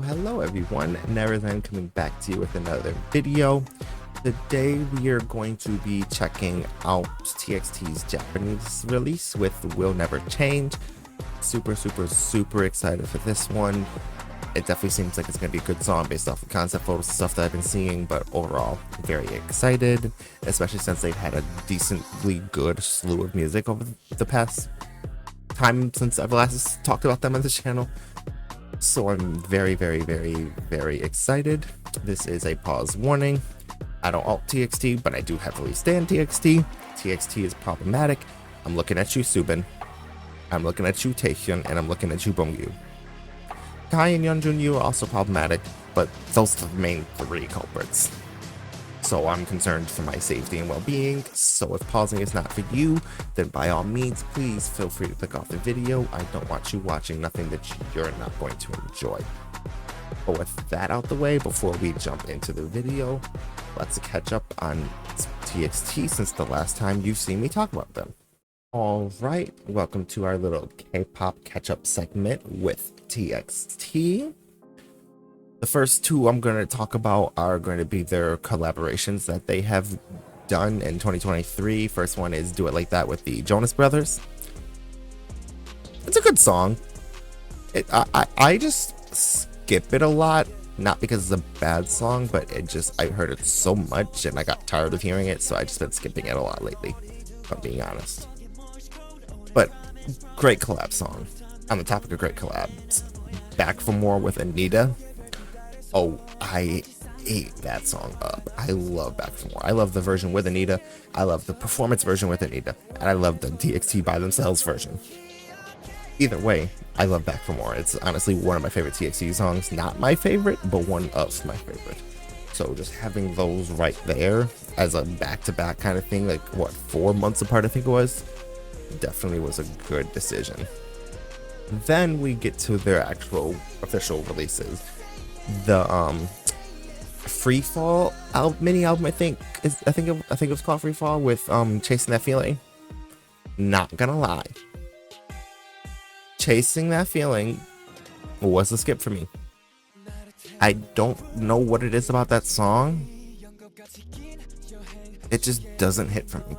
Hello everyone, Neverthen coming back to you with another video. Today we are going to be checking out TXT's Japanese release with Will Never Change. Super excited for this one. It definitely seems like it's going to be a good song based off the concept photos and stuff that I've been seeing, but overall very excited, especially since they've had a decently good slew of music over the past time since I've last talked about them on this channel. So I'm very excited. This is a pause warning. I don't alt TXT, but I do heavily stand TXT. TXT is problematic. I'm looking at you, Subin. I'm looking at you, Taehyun, and I'm looking at you, Bongyu. Kai and Yeonjun Yu are also problematic, but those are the main three culprits. So I'm concerned for my safety and well-being, so if pausing is not for you, then by all means, please feel free to click off the video. I don't want you watching nothing that you're not going to enjoy. But with that out the way, before we jump into the video, let's catch up on TXT since the last time you've seen me talk about them. Alright, welcome to our little K-pop catch-up segment with TXT. The first two I'm going to talk about are going to be their collaborations that they have done in 2023. First one is Do It Like That with the Jonas Brothers. It's a good song. I just skip it a lot, not because it's a bad song, but I heard it so much and I got tired of hearing it, so I just been skipping it a lot lately, if I'm being honest. But great collab song. On the topic of great collabs, Back for More with Anita. Oh, I ate that song up. I love Back for More. I love the version with Anita. I love the performance version with Anita. And I love the TXT by themselves version. Either way, I love Back for More. It's honestly one of my favorite TXT songs. Not my favorite, but one of my favorite. So just having those right there as a back-to-back kind of thing, like what, 4 months apart I think it was, definitely was a good decision. Then we get to their actual official releases. The Free Fall mini album, I think it was called Free Fall, with Chasing That Feeling. Not gonna lie, Chasing That Feeling was a skip for me. I don't know what it is about that song. It just doesn't hit for me.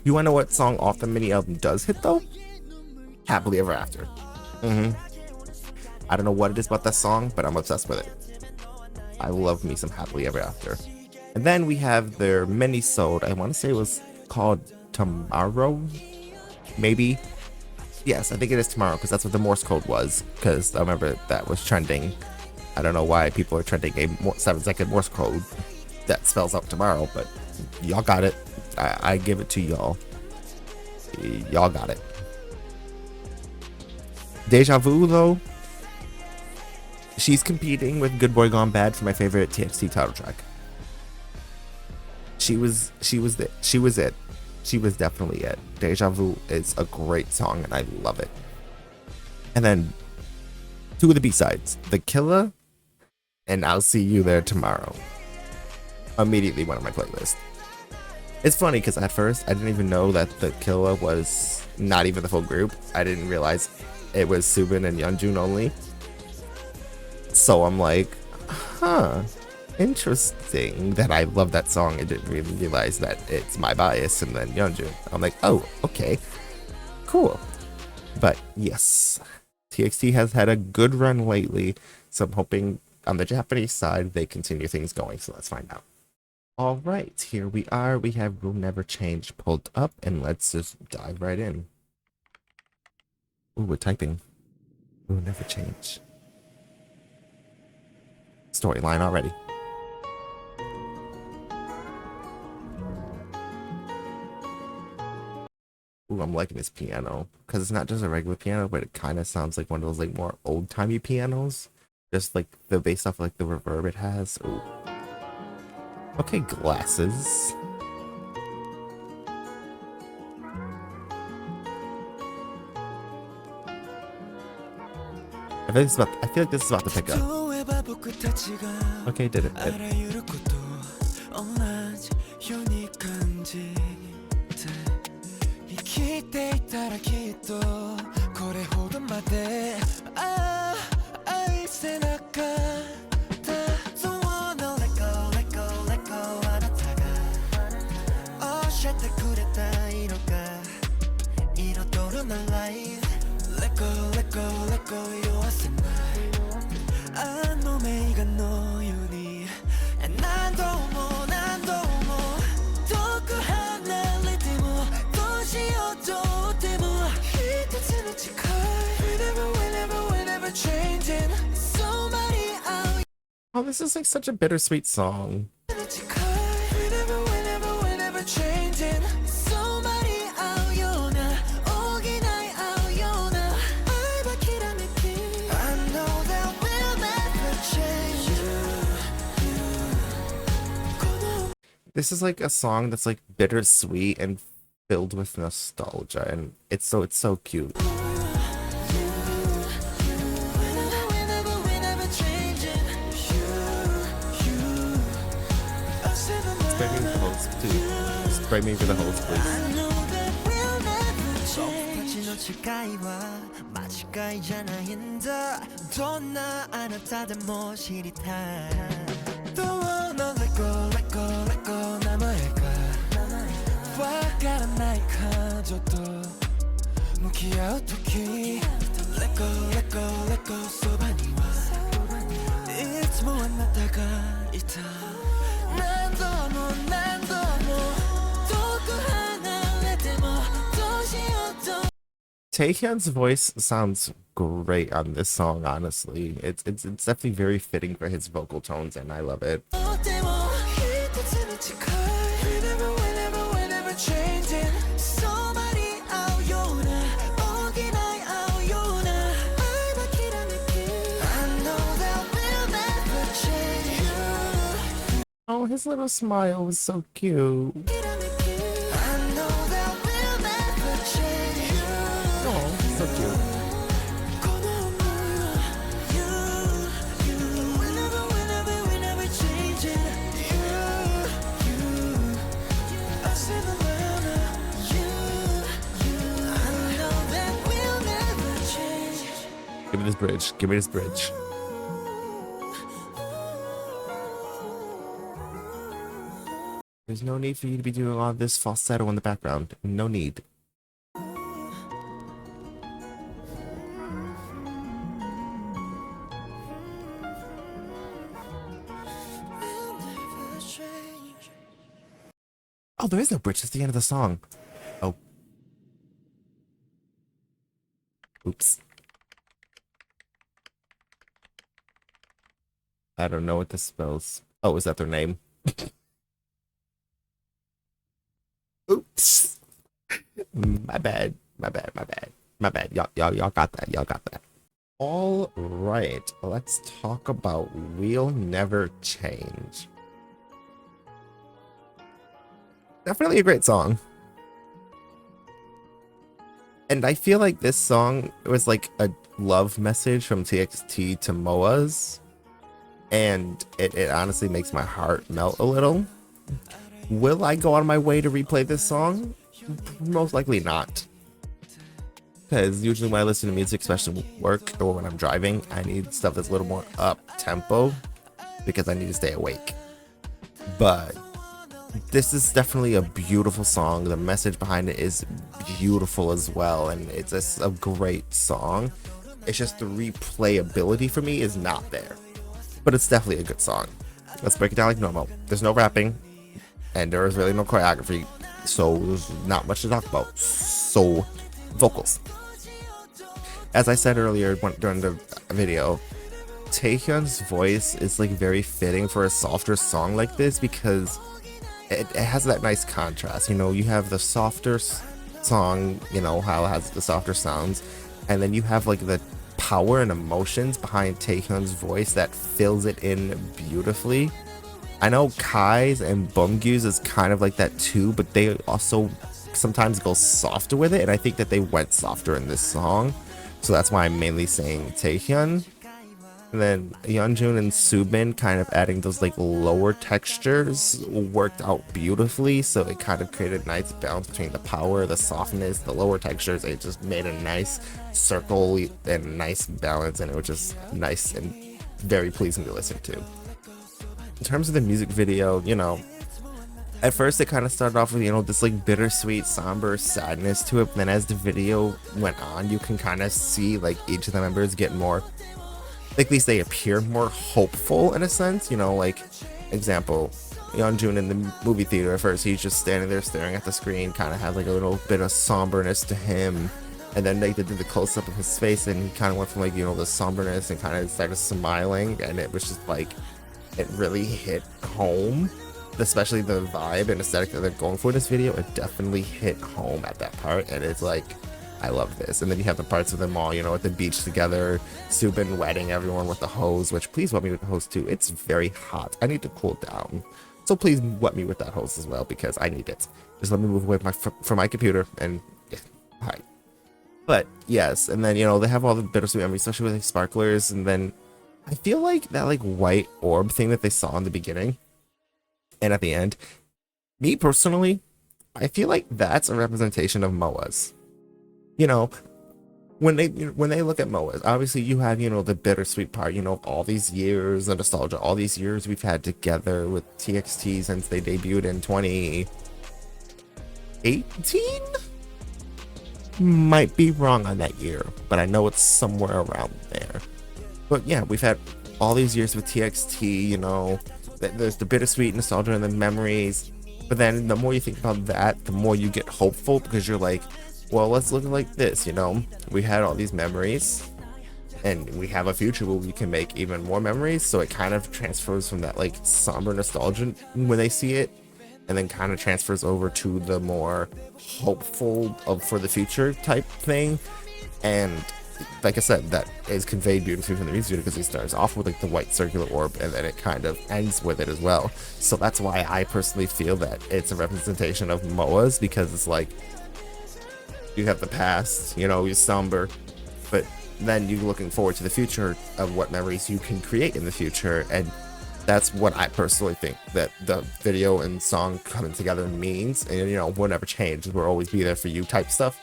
You wanna know what song off the mini album does hit though? Happily Ever After. I don't know what it is about that song, but I'm obsessed with it. I love me some Happily Ever After. And then we have their mini-sode. I want to say it was called Tomorrow, maybe. Yes, I think it is Tomorrow, because that's what the Morse code was, because I remember that was trending. I don't know why people are trending a 7-second Morse code that spells out tomorrow, but y'all got it. I give it to y'all. Y'all got it. Deja Vu, though, she's competing with Good Boy Gone Bad for my favorite TXT title track. She was it. She was definitely it. Deja Vu is a great song and I love it. And then two of the B-sides, The Killer and I'll See You There Tomorrow. Immediately went on my playlist. It's funny because at first I didn't even know that The Killer was not even the full group. I didn't realize it was Subin and Yeonjun only. So I'm like, huh, interesting that I love that song. I didn't really realize that it's My Bias and then Yeonjun. I'm like, oh, okay, cool. But yes, TXT has had a good run lately, so I'm hoping on the Japanese side they continue things going, so let's find out. Alright, here we are. We have Will Never Change pulled up, and let's just dive right in. Ooh, we're typing. Will Never Change. Storyline already. Ooh, I'm liking this piano because it's not just a regular piano, but it kind of sounds like one of those like more old-timey pianos. Just like the based off like the reverb it has. Ooh. Okay, glasses. I feel like this is about to pick up. Okay, did it. Oh, this is like such a bittersweet song. This is like a song that's like bittersweet and filled with nostalgia, and it's so cute. Spray me with the hose, too. Spray me with the hose, please. Taehyun's voice sounds great on this song, honestly. It's definitely very fitting for his vocal tones, and I love it. Oh, his little smile was so cute. Oh, so cute. Give me this bridge. Give me this bridge. There's no need for you to be doing all this falsetto in the background. No need. Oh, there is no bridge. That's the end of the song. Oh. Oops. I don't know what this spells. Oh, is that their name? Oops. My bad. My bad. My bad. My bad. Y'all got that. Y'all got that. All right. Let's talk about We'll Never Change. Definitely a great song. And I feel like this song was like a love message from TXT to Moa's. And it honestly makes my heart melt a little. Will I go out of my way to replay this song? Most likely not. Because usually when I listen to music, especially with work or when I'm driving, I need stuff that's a little more up-tempo because I need to stay awake. But this is definitely a beautiful song. The message behind it is beautiful as well, and it's just a great song. It's just the replayability for me is not there. But it's definitely a good song. Let's break it down like normal. There's no rapping, and there is really no choreography, so there's not much to talk about. So, vocals. As I said earlier during the video, Taehyun's voice is like very fitting for a softer song like this because it has that nice contrast. You know, you have the softer song, you know, how it has the softer sounds, and then you have like the power and emotions behind Taehyun's voice that fills it in beautifully. I know Kai's and Bumgyu's is kind of like that too, but they also sometimes go softer with it, and I think that they went softer in this song, so that's why I'm mainly saying Taehyun. And then Yeonjun and Subin kind of adding those like lower textures worked out beautifully, so it kind of created a nice balance between the power, the softness, the lower textures. It just made a nice circle and nice balance, and it was just nice and very pleasing to listen to. In terms of the music video, you know, At first it kind of started off with, you know, this like bittersweet somber sadness to it, but then as the video went on, you can kind of see like each of the members get more, like, at least they appear more hopeful in a sense, you know. Like, example, Yeonjun in the movie theater at first, he's just standing there staring at the screen, kind of has like a little bit of somberness to him, and then they did the close-up of his face and he kind of went from like, you know, the somberness and kind of started smiling, and it was just like, it really hit home, especially the vibe and aesthetic that they're going for in this video. It definitely hit home at that part, and it's like, I love this. And then you have the parts of them all, you know, at the beach together, Subin wetting everyone with the hose, which please wet me with the hose too. It's very hot. I need to cool down. So please wet me with that hose as well, because I need it. Just let me move away from my computer and yeah, hi. But yes, and then, you know, they have all the bittersweet memories, especially with like sparklers, and then I feel like that like white orb thing that they saw in the beginning and at the end, me personally, I feel like that's a representation of MOAs. You know, when they look at MOAs, obviously you have, you know, the bittersweet part, you know, all these years of nostalgia, all these years we've had together with TXT since they debuted in 2018. Might be wrong on that year, but I know it's somewhere around there. But yeah, we've had all these years with TXT, you know, there's the bittersweet nostalgia and the memories, but then the more you think about that, the more you get hopeful, because you're like, well, let's look like this, you know, we had all these memories and we have a future where we can make even more memories. So it kind of transfers from that like somber nostalgia when they see it, and then kind of transfers over to the more hopeful for the future type thing. And like I said, that is conveyed beautifully from the music video, because he starts off with like the white circular orb and then it kind of ends with it as well. So that's why I personally feel that it's a representation of MOAs, because it's like, you have the past, you know, you're somber, but then you're looking forward to the future of what memories you can create in the future. And that's what I personally think that the video and song coming together means. And, you know, we'll never change, we'll always be there for you type stuff.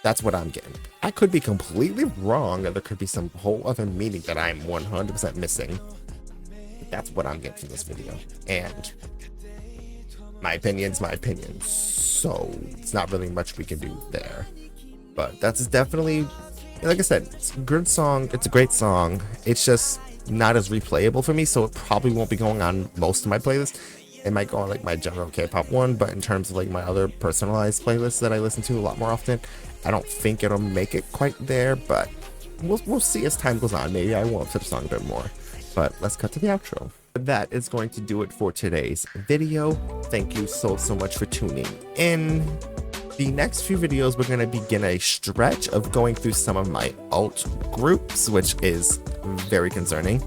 That's what I'm getting. I could be completely wrong, and there could be some whole other meaning that I'm 100% missing. But that's what I'm getting from this video. And my opinion's my opinion, so it's not really much we can do there. But that's definitely, like I said, it's a good song, it's a great song. It's just not as replayable for me, so it probably won't be going on most of my playlists. It might go on like my general K-pop one, but in terms of like my other personalized playlists that I listen to a lot more often, I don't think it'll make it quite there, but we'll see as time goes on. Maybe I will upset the song a bit more. But let's cut to the outro. That is going to do it for today's video. Thank you so much for tuning in. The next few videos, we're going to begin a stretch of going through some of my alt groups, which is very concerning,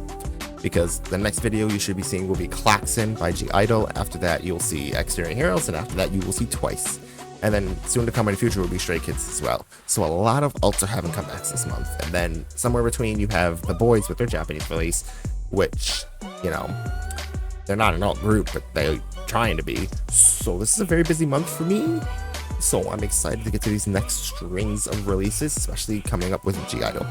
because the next video you should be seeing will be Klaxon by G-Idol. After that, you'll see Exterior Heroes, and after that, you will see Twice. And then soon to come in the future will be Stray Kids as well. So a lot of alts are having comebacks this month. And then somewhere between, you have the boys with their Japanese release, which, you know, they're not an alt group, but they're trying to be. So this is a very busy month for me. So I'm excited to get to these next strings of releases, especially coming up with G-Idol.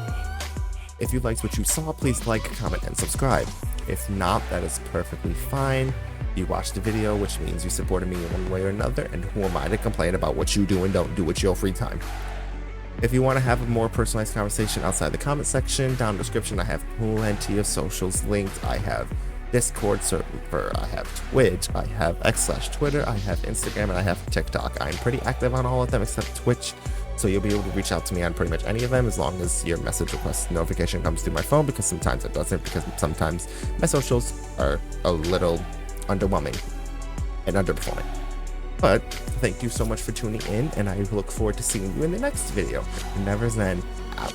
If you liked what you saw, please like, comment, and subscribe. If not, that is perfectly fine. You watched the video, which means you supported me in one way or another, and who am I to complain about what you do and don't do with your free time? If you want to have a more personalized conversation outside the comment section, down in the description I have plenty of socials linked. I have Discord server, I have Twitch, I have X/Twitter, I have Instagram, and I have TikTok. I'm pretty active on all of them except Twitch, so you'll be able to reach out to me on pretty much any of them as long as your message request notification comes through my phone, because sometimes it doesn't, because sometimes my socials are a little underwhelming and underperforming. But thank you so much for tuning in, and I look forward to seeing you in the next video. Never Zen out.